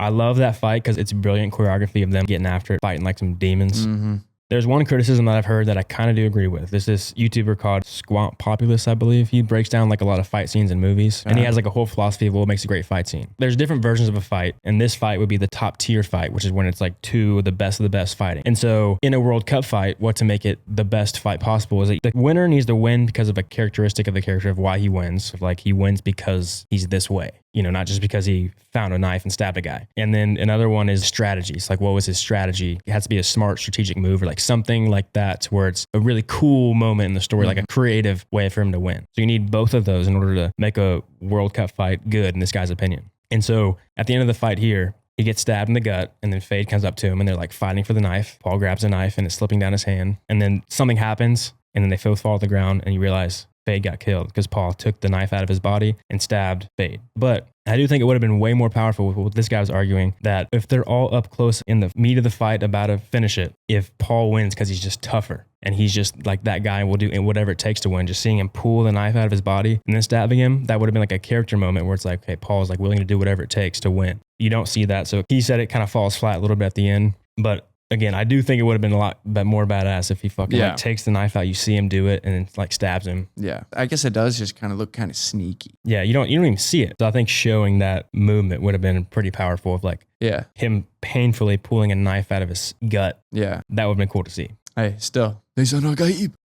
I love that fight because it's brilliant choreography of them getting after it, fighting like some demons. Mm-hmm. There's one criticism that I've heard that I kind of do agree with. There's this YouTuber called Squat Populous, I believe. He breaks down like a lot of fight scenes in movies, and he has like a whole philosophy of what makes a great fight scene. There's different versions of a fight, and this fight would be the top tier fight, which is when it's like two of the best fighting. And so in a World Cup fight, what to make it the best fight possible is that the winner needs to win because of a characteristic of the character of why he wins. Like he wins because he's this way. You know, not just because he found a knife and stabbed a guy. And then another one is strategies. Like, what was his strategy? It has to be a smart strategic move or like something like that where it's a really cool moment in the story, like a creative way for him to win. So you need both of those in order to make a World Cup fight good in this guy's opinion. And so at the end of the fight here, he gets stabbed in the gut, and then Fade comes up to him and they're like fighting for the knife. Paul grabs a knife and it's slipping down his hand. And then something happens, and then they both fall to the ground, and you realize Fade got killed because Paul took the knife out of his body and stabbed Fade. But I do think it would have been way more powerful with what this guy was arguing, that if they're all up close in the meat of the fight about to finish it, if Paul wins because he's just tougher and he's just like that guy and will do whatever it takes to win, just seeing him pull the knife out of his body and then stabbing him, that would have been like a character moment where it's like, okay, Paul's like willing to do whatever it takes to win. You don't see that. So he said it kind of falls flat a little bit at the end, but again, I do think it would have been a lot more badass if he fucking like takes the knife out, you see him do it, and then like stabs him. Yeah, I guess it does just kind of look kind of sneaky. Yeah, you don't even see it. So I think showing that movement would have been pretty powerful of like him painfully pulling a knife out of his gut. Yeah, that would have been cool to see. Hey, still, they sound like